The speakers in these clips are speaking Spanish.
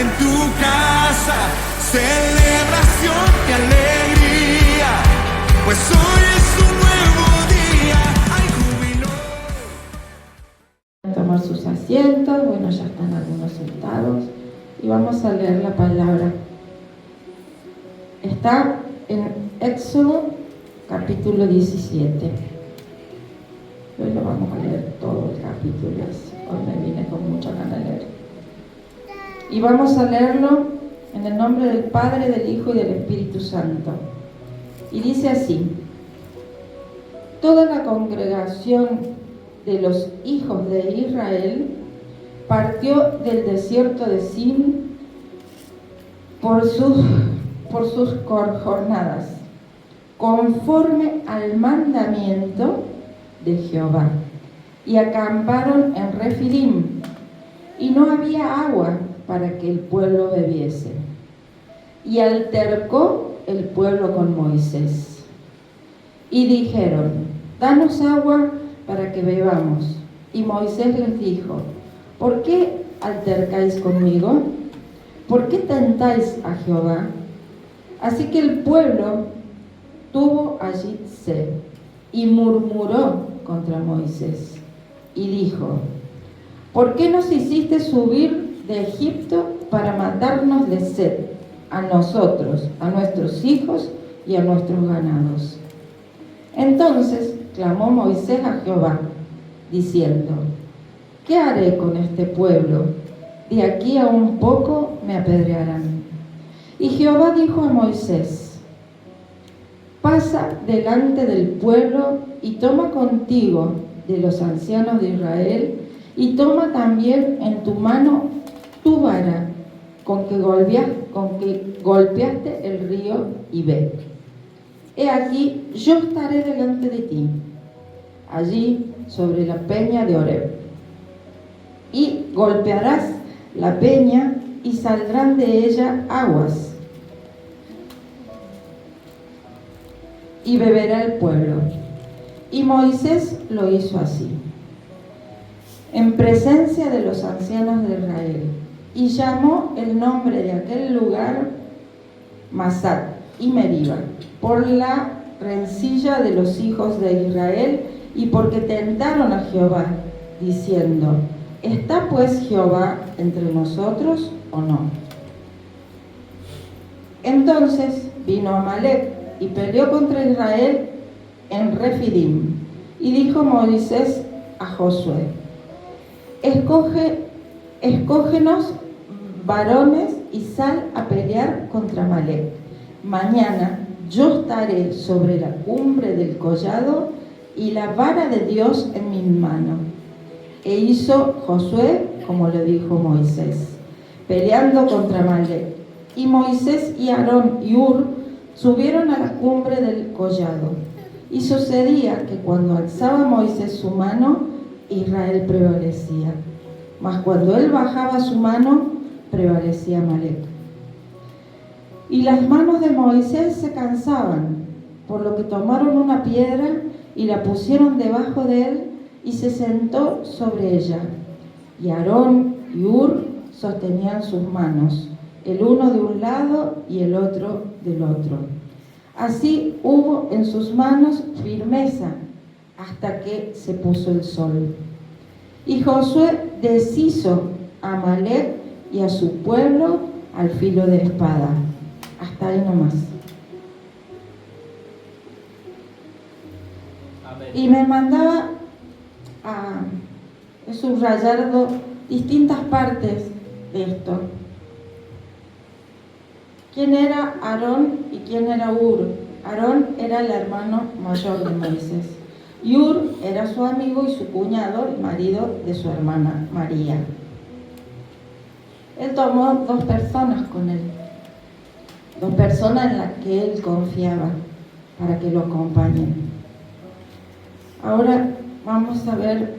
en tu casa, celebración y alegría, pues hoy es un nuevo día, hay júbilo. Tomar sus asientos, bueno, ya están algunos sentados y vamos a leer la palabra. Está en Éxodo capítulo 17. Hoy lo vamos a leer todo el capítulo, hoy me vine con mucha ganas de leer. Y vamos a leerlo en el nombre del Padre, del Hijo y del Espíritu Santo. Y dice así: toda la congregación de los hijos de Israel partió del desierto de Sin por sus jornadas, conforme al mandamiento de Jehová, y acamparon en Refidim, y no había agua para que el pueblo bebiese. Y altercó el pueblo con Moisés, y dijeron: danos agua para que bebamos. Y Moisés les dijo: ¿por qué altercáis conmigo? ¿Por qué tentáis a Jehová? Así que el pueblo tuvo allí sed, y murmuró contra Moisés, y dijo: ¿por qué nos hiciste subir de Egipto para matarnos de sed, a nosotros, a nuestros hijos y a nuestros ganados? Entonces clamó Moisés a Jehová, diciendo: ¿qué haré con este pueblo? De aquí a un poco me apedrearán. Y Jehová dijo a Moisés: pasa delante del pueblo y toma contigo de los ancianos de Israel, y toma también en tu mano tu vara con que golpeaste el río, y ve. He aquí, yo estaré delante de ti, allí sobre la peña de Horeb. Y golpearás la peña, y saldrán de ella aguas, y beberá el pueblo. Y Moisés lo hizo así, en presencia de los ancianos de Israel, y llamó el nombre de aquel lugar Masat y Meriba, por la rencilla de los hijos de Israel, y porque tentaron a Jehová, diciendo: ¿está pues Jehová entre nosotros o no? Entonces vino Amalec y peleó contra Israel en Refidim. Y dijo Moisés a Josué: escógenos varones y sal a pelear contra Amalec. Mañana yo estaré sobre la cumbre del collado, y la vara de Dios en mi mano. E hizo Josué como le dijo Moisés, peleando contra Amalec. Y Moisés y Aarón y Hur subieron a la cumbre del collado. Y sucedía que cuando alzaba Moisés su mano, Israel prevalecía. Mas cuando él bajaba su mano, prevalecía Amalec. Y las manos de Moisés se cansaban, por lo que tomaron una piedra y la pusieron debajo de él, y se sentó sobre ella. Y Aarón y Hur sostenían sus manos, el uno de un lado y el otro del otro. Así hubo en sus manos firmeza hasta que se puso el sol. Y Josué deshizo a Amalec y a su pueblo al filo de espada. Hasta ahí nomás. Amén. Y me mandaba a subrayar distintas partes de esto. ¿Quién era Aarón y quién era Hur? Aarón era el hermano mayor de Moisés. Y Hur era su amigo y su cuñado, el marido de su hermana María. Él tomó 2 personas con él, 2 personas en las que él confiaba para que lo acompañen. Ahora vamos a ver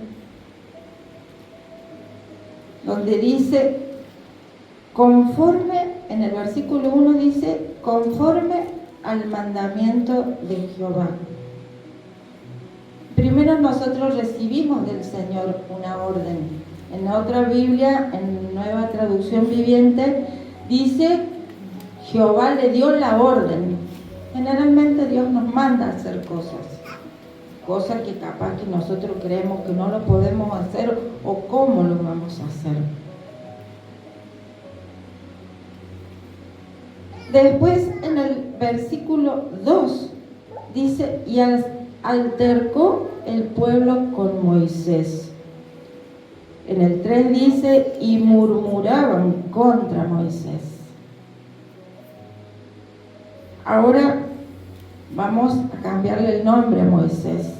donde dice, conforme, en el versículo 1 dice, conforme al mandamiento de Jehová. Primero nosotros recibimos del Señor una orden En otra Biblia, en Nueva Traducción Viviente, dice, Jehová le dio la orden. Generalmente Dios nos manda a hacer cosas que capaz que nosotros creemos que no lo podemos hacer o cómo lo vamos a hacer. Después en el versículo 2 dice, y altercó el pueblo con Moisés. En el 3 dice, y murmuraban contra Moisés. Ahora vamos a cambiarle el nombre a Moisés.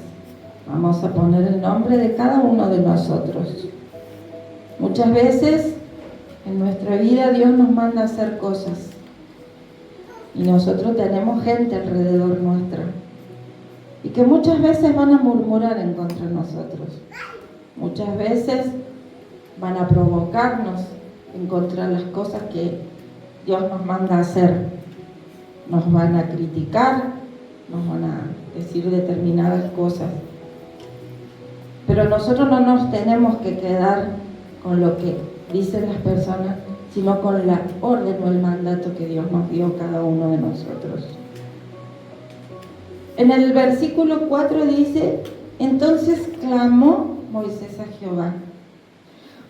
Vamos a poner el nombre de cada uno de nosotros. Muchas veces en nuestra vida Dios nos manda a hacer cosas y nosotros tenemos gente alrededor nuestra y que muchas veces van a murmurar en contra de nosotros. Muchas veces van a provocarnos en contra de las cosas que Dios nos manda a hacer. Nos van a criticar, nos van a decir determinadas cosas. Pero nosotros no nos tenemos que quedar con lo que dicen las personas, sino con la orden o el mandato que Dios nos dio a cada uno de nosotros. En el versículo 4 dice, entonces clamó Moisés a Jehová.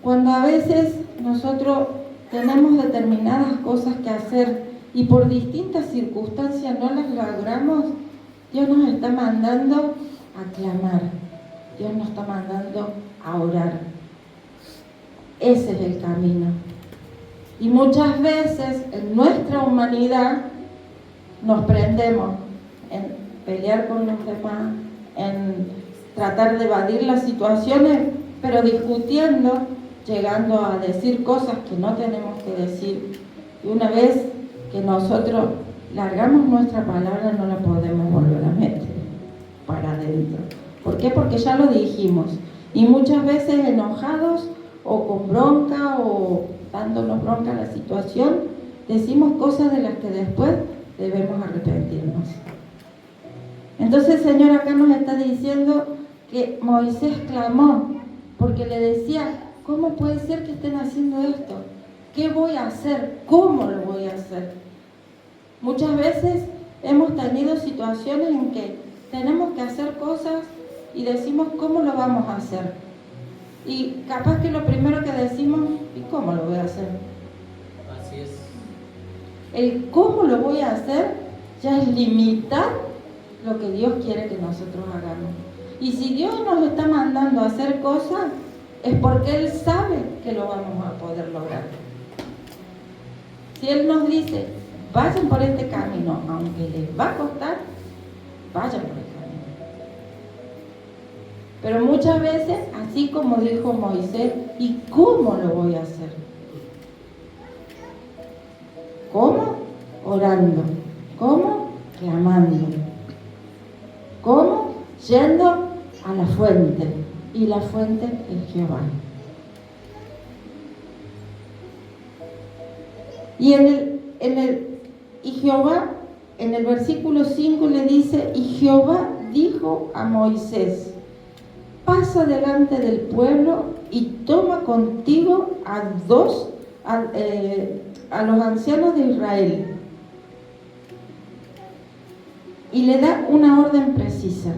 Cuando a veces nosotros tenemos determinadas cosas que hacer y por distintas circunstancias no las logramos, Dios nos está mandando a clamar. Dios nos está mandando a orar. Ese es el camino. Y muchas veces en nuestra humanidad nos prendemos en pelear con los demás, en tratar de evadir las situaciones, pero discutiendo, llegando a decir cosas que no tenemos que decir. Y una vez que nosotros largamos nuestra palabra, no la podemos volver a meter para adentro. ¿Por qué? Porque ya lo dijimos. Y muchas veces enojados o con bronca o dándonos bronca a la situación, decimos cosas de las que después debemos arrepentirnos. Entonces el Señor acá nos está diciendo que Moisés clamó porque le decía, ¿cómo puede ser que estén haciendo esto? ¿Qué voy a hacer? ¿Cómo lo voy a hacer? Muchas veces hemos tenido situaciones en que tenemos que hacer cosas y decimos, ¿cómo lo vamos a hacer? Y capaz que lo primero que decimos, ¿y cómo lo voy a hacer? Así es. El cómo lo voy a hacer ya es limitar lo que Dios quiere que nosotros hagamos. Y si Dios nos está mandando a hacer cosas, es porque Él sabe que lo vamos a poder lograr. Si Él nos dice, vayan por este camino, aunque les va a costar, vayan por el camino. Pero muchas veces, así como dijo Moisés, ¿y cómo lo voy a hacer? ¿Cómo? Orando. ¿Cómo? Clamando. ¿Cómo? Yendo a la fuente. Y la fuente es Jehová. Y Jehová, en el versículo 5 le dice, y Jehová dijo a Moisés, pasa delante del pueblo y toma contigo a los ancianos de Israel. Y le da una orden precisa.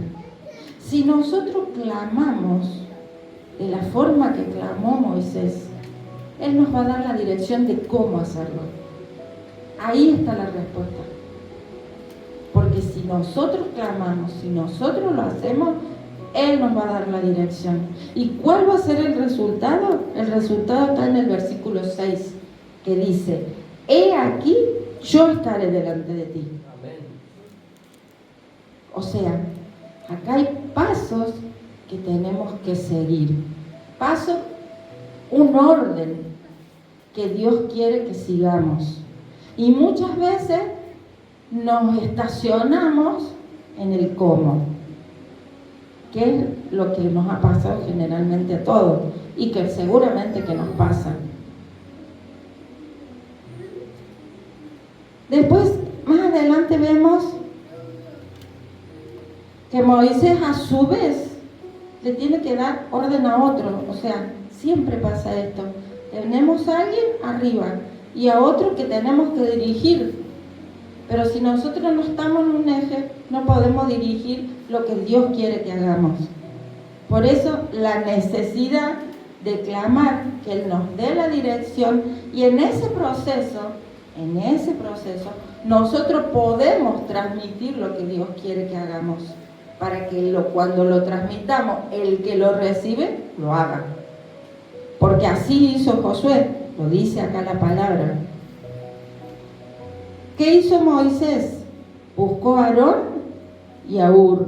Si nosotros clamamos de la forma que clamó Moisés, Él nos va a dar la dirección de cómo hacerlo. Ahí está la respuesta. Porque si nosotros clamamos, si nosotros lo hacemos, Él nos va a dar la dirección. ¿Y cuál va a ser el resultado? El resultado está en el versículo 6, que dice, he aquí, yo estaré delante de ti. Amén. O sea, acá hay pasos que tenemos que seguir. Pasos, un orden que Dios quiere que sigamos. Y muchas veces nos estacionamos en el cómo, que es lo que nos ha pasado generalmente a todos y que seguramente que nos pasa. Después, más adelante vemos que Moisés a su vez le tiene que dar orden a otro, o sea, Siempre pasa esto. Tenemos a alguien arriba y a otro que tenemos que dirigir. Pero si nosotros no estamos en un eje, no podemos dirigir lo que Dios quiere que hagamos. Por eso la necesidad de clamar que Él nos dé la dirección, y en ese proceso, nosotros podemos transmitir lo que Dios quiere que hagamos, para que cuando lo transmitamos, el que lo recibe, lo haga. Porque así hizo Josué, lo dice acá la palabra. ¿Qué hizo Moisés? Buscó a Aarón y a Hur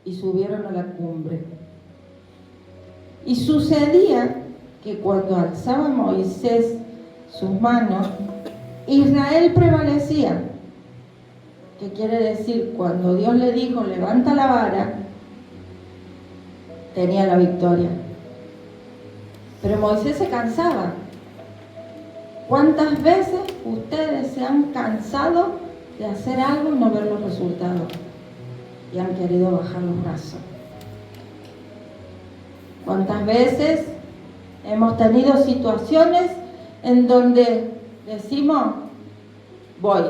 y subieron a la cumbre. Y sucedía que cuando alzaba Moisés sus manos, Israel prevalecía. ¿Qué quiere decir? Cuando Dios le dijo, levanta la vara, tenía la victoria. Pero Moisés se cansaba. ¿Cuántas veces ustedes se han cansado de hacer algo y no ver los resultados? Y han querido bajar los brazos. ¿Cuántas veces hemos tenido situaciones en donde decimos, voy,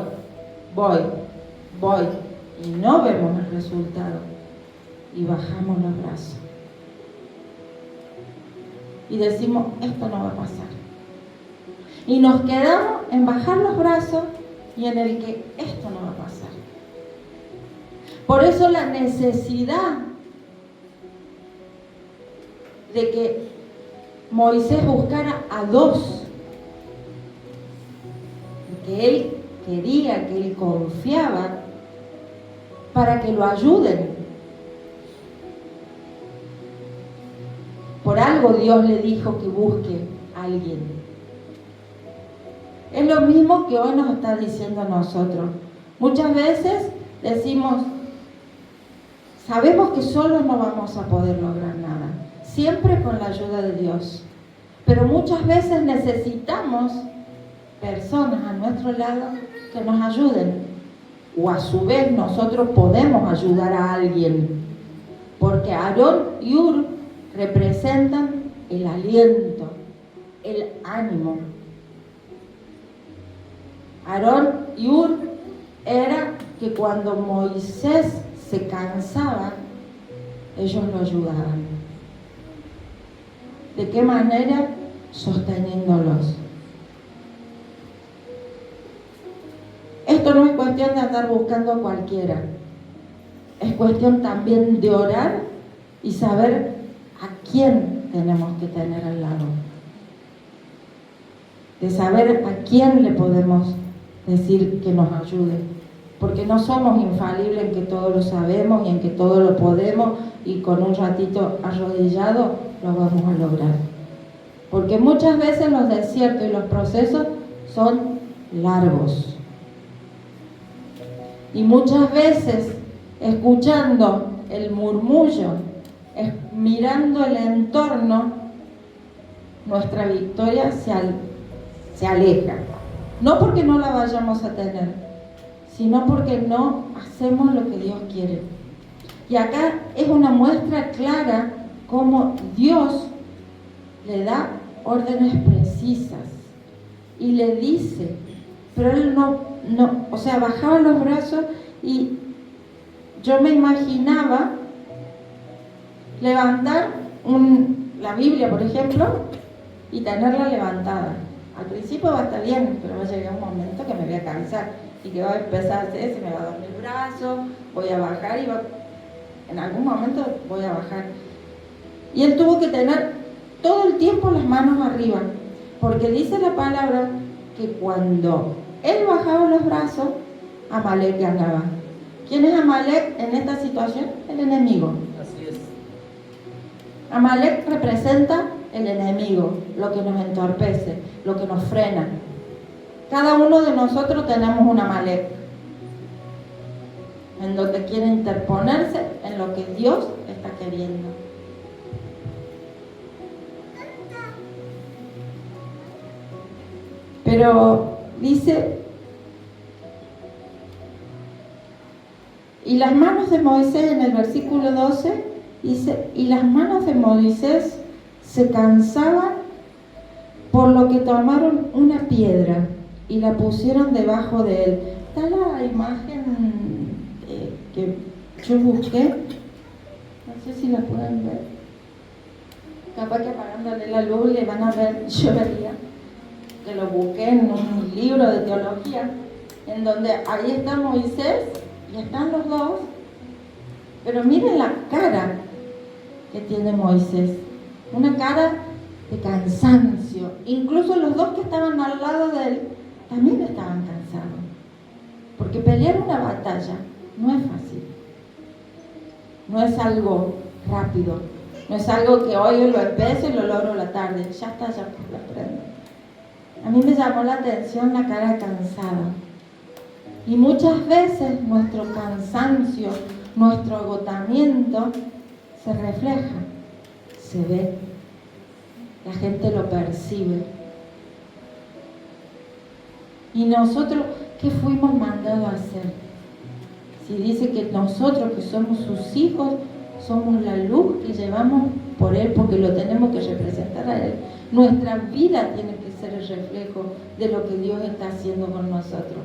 y no vemos el resultado y bajamos los brazos? Y decimos, esto no va a pasar. Y nos quedamos en bajar los brazos y en el que esto no va a pasar. Por eso la necesidad de que Moisés buscara a dos, que él quería, que él confiaba, para que lo ayuden. Por algo Dios le dijo que busque a alguien. Es lo mismo que hoy nos está diciendo a nosotros. Muchas veces decimos, sabemos que solos no vamos a poder lograr nada, siempre con la ayuda de Dios. Pero muchas veces necesitamos personas a nuestro lado que nos ayuden. O a su vez nosotros podemos ayudar a alguien. Porque Aarón y Hur representan el aliento, el ánimo. Aarón y Hur era que cuando Moisés se cansaba, ellos lo ayudaban. ¿De qué manera? Sosteniéndolos. Esto no es cuestión de andar buscando a cualquiera. Es cuestión también de orar y saber a quién tenemos que tener al lado. De saber a quién le podemos decir que nos ayude. Porque no somos infalibles en que todo lo sabemos y en que todo lo podemos y con un ratito arrodillado lo vamos a lograr. Porque muchas veces los desiertos y los procesos son largos. Y muchas veces, escuchando el murmullo, mirando el entorno, nuestra victoria se aleja. No porque no la vayamos a tener, sino porque no hacemos lo que Dios quiere. Y acá es una muestra clara cómo Dios le da órdenes precisas y le dice, pero él no, o sea, bajaba los brazos y yo me imaginaba levantar la Biblia, por ejemplo, y tenerla levantada. Al principio va a estar bien, pero va a llegar un momento que me voy a cansar y que va a empezar a hacer, se me va a dormir el brazo, voy a bajar y en algún momento voy a bajar. Y él tuvo que tener todo el tiempo las manos arriba, porque dice la palabra que cuando él bajaba los brazos, Amalek ganaba. ¿Quién es Amalek en esta situación? El enemigo. Así es. Amalek representa el enemigo, lo que nos entorpece, lo que nos frena. Cada uno de nosotros tenemos un Amalek, en donde quiere interponerse en lo que Dios está queriendo. Pero dice, y las manos de Moisés, en el versículo 12, dice, y las manos de Moisés se cansaban, por lo que tomaron una piedra y la pusieron debajo de él. Está la imagen que yo busqué, no sé si la pueden ver. Capaz que apagándole la luz le van a ver, yo vería que lo busqué en un libro de teología, en donde ahí está Moisés y están los dos, pero miren la cara que tiene Moisés, una cara de cansancio. Incluso los dos que estaban al lado de él también estaban cansados, porque pelear una batalla no es fácil, no es algo rápido, no es algo que hoy lo empiezo y lo logro la tarde, ya está, ya lo aprendo. A mí me llamó la atención la cara cansada, y muchas veces nuestro cansancio, nuestro agotamiento se refleja, se ve, la gente lo percibe. Y nosotros, ¿qué fuimos mandados a hacer? Si dice que nosotros que somos sus hijos, somos la luz que llevamos por Él, porque lo tenemos que representar a Él. Nuestra vida tiene que ser el reflejo de lo que Dios está haciendo con nosotros.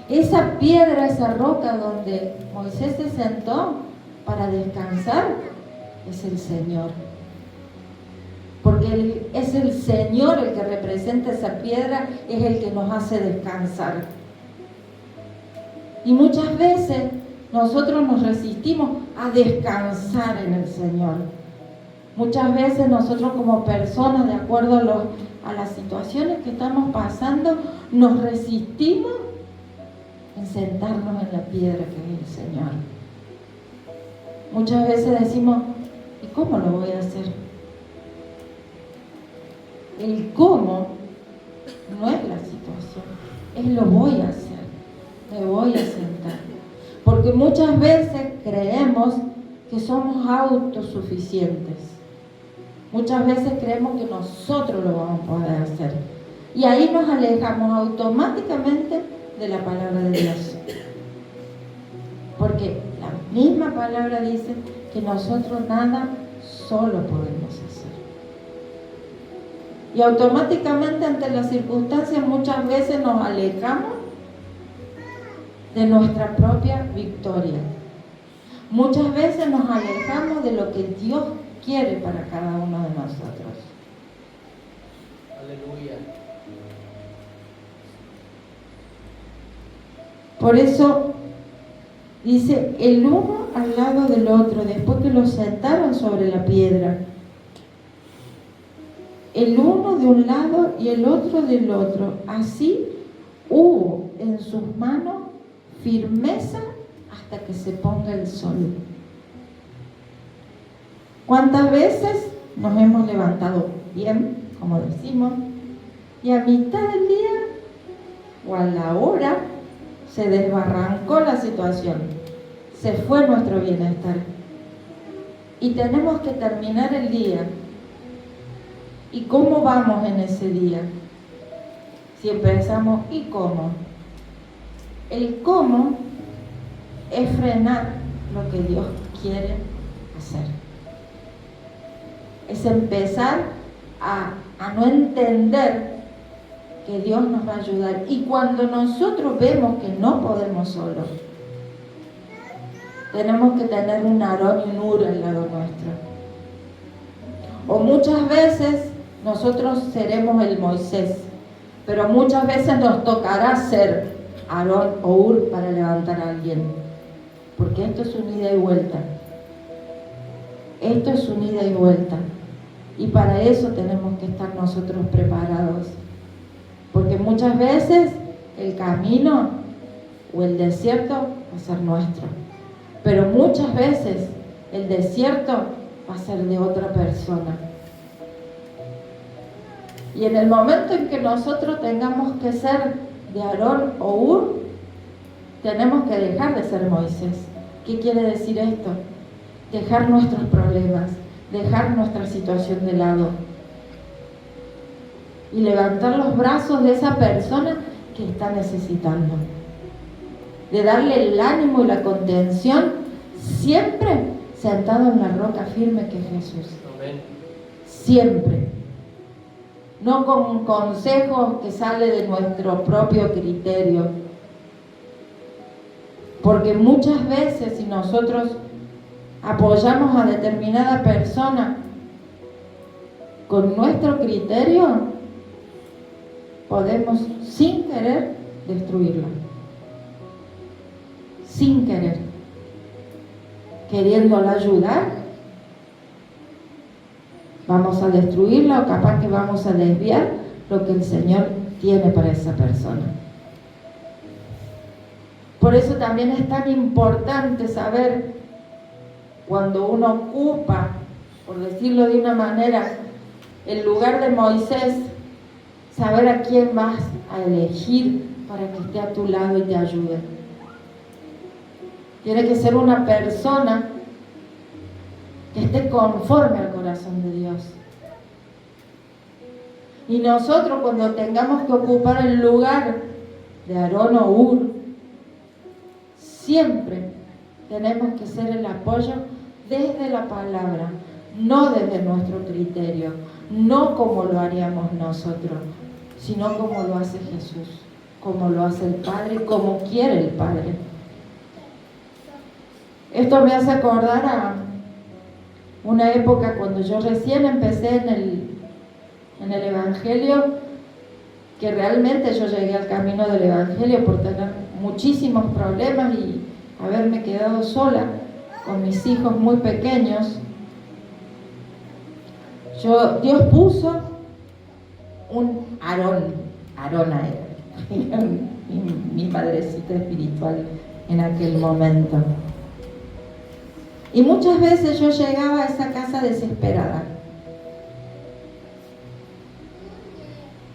Esa piedra, esa roca donde Moisés se sentó para descansar, es el Señor. Porque es el Señor el que representa esa piedra, es el que nos hace descansar. Y muchas veces nosotros nos resistimos a descansar en el Señor. Muchas veces nosotros como personas, de acuerdo a las situaciones que estamos pasando, nos resistimos en sentarnos en la piedra que es el Señor. Muchas veces decimos, ¿y cómo lo voy a hacer? El cómo no es la situación, es lo voy a hacer, me voy a sentar. Porque muchas veces creemos que somos autosuficientes. Muchas veces creemos que nosotros lo vamos a poder hacer. Y ahí nos alejamos automáticamente de la palabra de Dios. Porque la misma palabra dice que nosotros nada solo podemos hacer. Y automáticamente ante las circunstancias muchas veces nos alejamos de nuestra propia victoria. Muchas veces nos alejamos de lo que Dios quiere para cada uno de nosotros. Aleluya. Por eso dice, el uno al lado del otro, después que los sentaron sobre la piedra. El uno de un lado y el otro del otro. Así hubo en sus manos firmeza hasta que se ponga el sol. ¿Cuántas veces nos hemos levantado bien, como decimos, y a mitad del día o a la hora se desbarrancó la situación, se fue nuestro bienestar y tenemos que terminar el día? ¿Y cómo vamos en ese día? Si empezamos, ¿y cómo? El cómo es frenar lo que Dios quiere hacer. Es empezar a no entender que Dios nos va a ayudar. Y cuando nosotros vemos que no podemos solos, tenemos que tener un Aarón y un Hur al lado nuestro. O muchas veces nosotros seremos el Moisés, pero muchas veces nos tocará ser Aarón o Hur para levantar a alguien. Porque esto es un ida y vuelta. Esto es un ida y vuelta. Y para eso tenemos que estar nosotros preparados. Porque muchas veces el camino o el desierto va a ser nuestro. Pero muchas veces el desierto va a ser de otra persona. Y en el momento en que nosotros tengamos que ser de Aarón o Hur, tenemos que dejar de ser Moisés. ¿Qué quiere decir esto? Dejar nuestros problemas, dejar nuestra situación de lado y levantar los brazos de esa persona que está necesitando, de darle el ánimo y la contención siempre sentado en la roca firme que es Jesús. Amén. Siempre. No con consejos que sale de nuestro propio criterio. Porque muchas veces si nosotros apoyamos a determinada persona con nuestro criterio, podemos sin querer destruirla. Sin querer. Queriéndola ayudar, vamos a destruirla o capaz que vamos a desviar lo que el Señor tiene para esa persona. Por eso también es tan importante saber cuando uno ocupa, por decirlo de una manera, el lugar de Moisés, saber a quién vas a elegir para que esté a tu lado y te ayude. Tiene que ser una persona que esté conforme al corazón de Dios. Y nosotros cuando tengamos que ocupar el lugar de Aarón o Hur, siempre tenemos que ser el apoyo desde la palabra, no desde nuestro criterio, no como lo haríamos nosotros, sino como lo hace Jesús, como lo hace el Padre, como quiere el Padre. Esto me hace acordar a una época cuando yo recién empecé en el Evangelio, que realmente yo llegué al camino del Evangelio por tener muchísimos problemas y haberme quedado sola con mis hijos muy pequeños. Dios puso un Arona era mi madrecita espiritual en aquel momento. Y muchas veces yo llegaba a esa casa desesperada.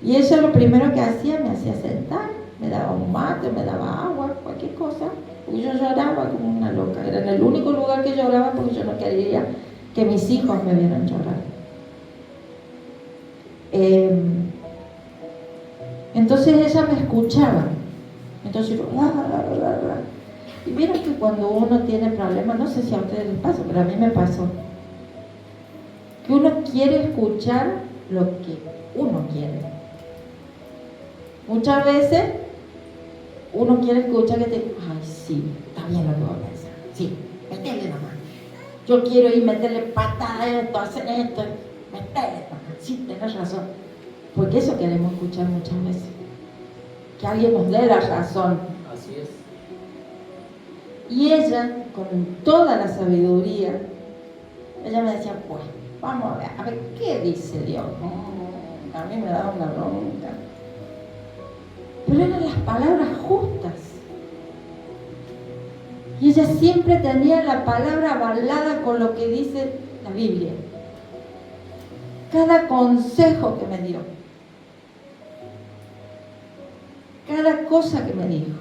Y ella lo primero que hacía, me hacía sentar, me daba un mate, me daba agua, cualquier cosa. Y yo lloraba como una loca. Era en el único lugar que lloraba porque yo no quería que mis hijos me vieran llorar. Entonces ella me escuchaba. Entonces yo, y vieron que cuando uno tiene problemas, no sé si a ustedes les pasa, pero a mí me pasó, que uno quiere escuchar lo que uno quiere. Muchas veces uno quiere escuchar que te, ay sí, está bien lo que voy a pensar, sí, metele nomás. Yo quiero ir meterle patada a esto, hacer esto, metele nomás, sí, tenés razón. Porque eso queremos escuchar muchas veces, que alguien nos dé la razón. Así es. Y ella, con toda la sabiduría, ella me decía, pues, vamos a ver, ¿qué dice Dios? A mí me daba una bronca. Pero eran las palabras justas. Y ella siempre tenía la palabra avalada con lo que dice la Biblia. Cada consejo que me dio, cada cosa que me dijo,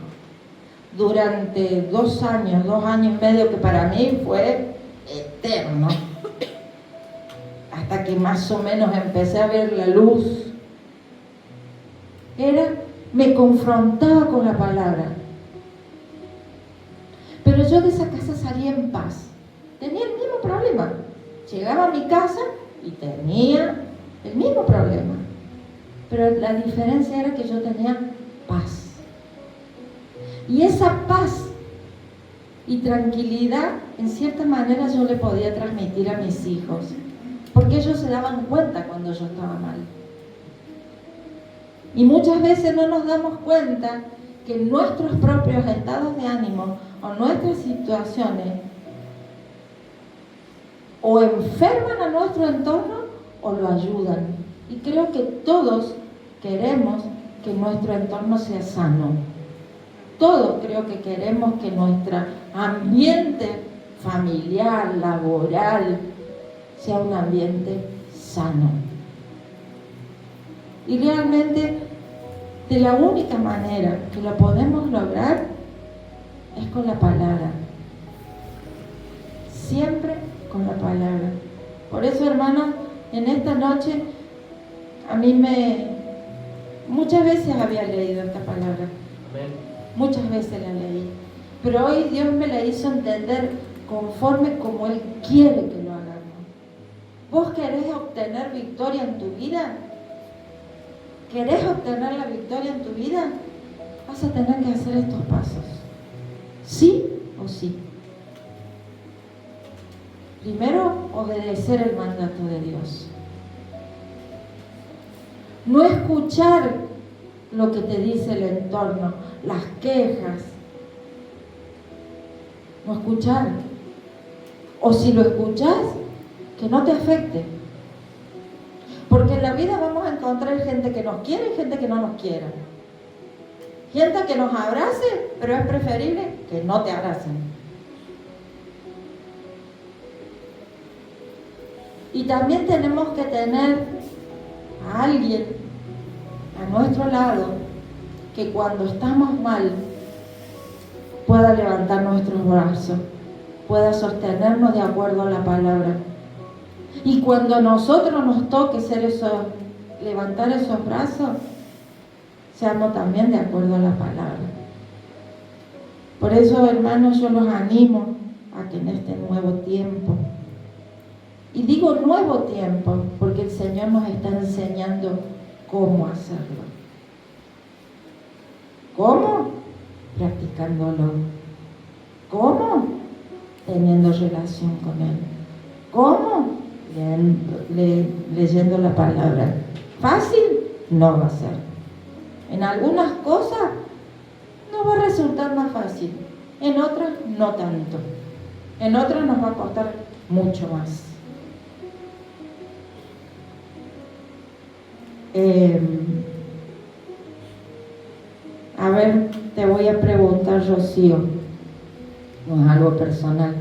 durante 2 años, 2 años y medio, que para mí fue eterno, hasta que más o menos empecé a ver la luz, me confrontaba con la palabra. Pero yo de esa casa salía en paz. Tenía el mismo problema. Llegaba a mi casa y tenía el mismo problema. Pero la diferencia era que yo tenía paz. Y esa paz y tranquilidad, en cierta manera, yo le podía transmitir a mis hijos. Porque ellos se daban cuenta cuando yo estaba mal. Y muchas veces no nos damos cuenta que nuestros propios estados de ánimo o nuestras situaciones o enferman a nuestro entorno o lo ayudan. Y creo que todos queremos que nuestro entorno sea sano. Todos creo que queremos que nuestro ambiente familiar, laboral, sea un ambiente sano. Y realmente, de la única manera que lo podemos lograr es con la palabra. Siempre con la palabra. Por eso, hermanos, en esta noche, a mí muchas veces había leído esta palabra. Amén. Muchas veces la leí. Pero hoy Dios me la hizo entender conforme como Él quiere que lo hagamos. ¿Vos querés obtener victoria en tu vida? ¿Querés obtener la victoria en tu vida? Vas a tener que hacer estos pasos. ¿Sí o sí? Primero, obedecer el mandato de Dios. No escuchar lo que te dice el entorno, las quejas. No escuchar. O si lo escuchas, que no te afecte. Porque en la vida vamos a encontrar gente que nos quiere y gente que no nos quiera. Gente que nos abrace, pero es preferible que no te abracen. Y también tenemos que tener a alguien a nuestro lado que cuando estamos mal pueda levantar nuestros brazos, pueda sostenernos de acuerdo a la palabra. Y cuando a nosotros nos toque levantar esos brazos, seamos también de acuerdo a la palabra. Por eso, hermanos, yo los animo a que en este nuevo tiempo, y digo nuevo tiempo porque el Señor nos está enseñando cómo hacerlo. ¿Cómo? Practicándolo. ¿Cómo? Teniendo relación con Él. ¿Cómo? Leyendo la palabra. ¿Fácil? No va a ser. En algunas cosas nos va a resultar más fácil, en otras no tanto, en otras nos va a costar mucho más. A ver, te voy a preguntar, Rocío, no es algo personal.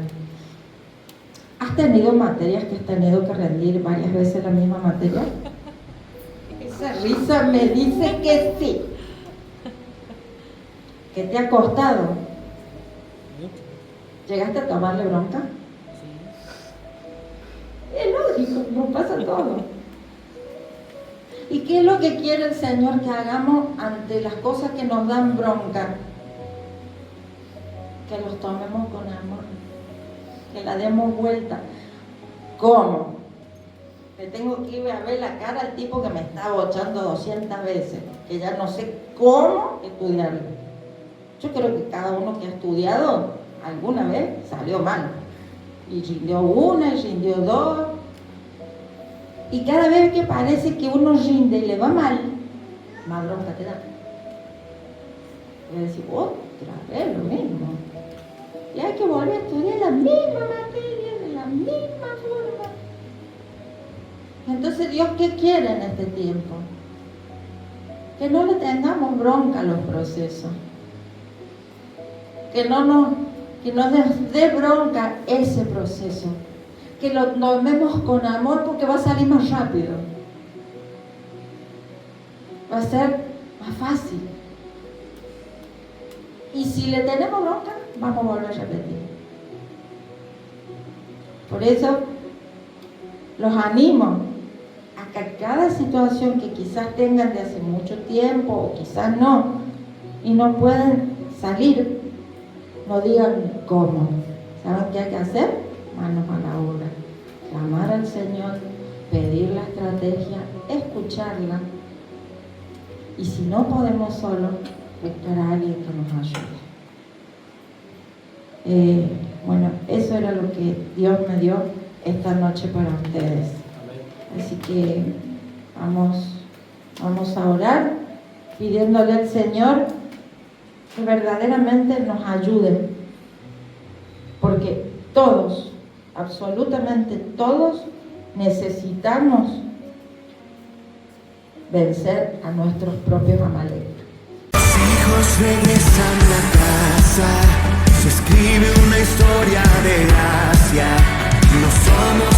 ¿Has tenido materias que has tenido que rendir varias veces la misma materia? Esa risa me dice que sí. ¿Qué te ha costado? ¿Llegaste a tomarle bronca? Sí. Es lógico, nos pasa todo. ¿Y qué es lo que quiere el Señor que hagamos ante las cosas que nos dan bronca? Que los tomemos con amor, que la demos vuelta. ¿Cómo? Le tengo que ir a ver la cara al tipo que me está bochando 200 veces, que ya no sé cómo estudiarlo. Yo creo que cada uno que ha estudiado alguna vez salió mal. Y rindió una, y rindió dos. Y cada vez que parece que uno rinde y le va mal, más bronca te da. Voy a decir, otra vez lo mismo. Y hay que volver a estudiar la misma materia, de la misma forma. Entonces, ¿Dios qué quiere en este tiempo? Que no le tengamos bronca a los procesos. Que no nos dé bronca ese proceso. Que lo tomemos con amor porque va a salir más rápido. Va a ser más fácil. Y si le tenemos bronca, vamos a volver a repetir. Por eso, los animo a que cada situación que quizás tengan de hace mucho tiempo o quizás no, y no pueden salir, no digan cómo. ¿Saben qué hay que hacer? Manos a la obra. Clamar al Señor, pedir la estrategia, escucharla. Y si no podemos solo, buscar a alguien que nos ayude. Bueno, eso era lo que Dios me dio esta noche para ustedes. Así que vamos a orar, pidiéndole al Señor que verdaderamente nos ayude. Porque todos, absolutamente todos, necesitamos vencer a nuestros propios Amalek. Los hijos regresan a casa, se escribe una historia de gracia. No somos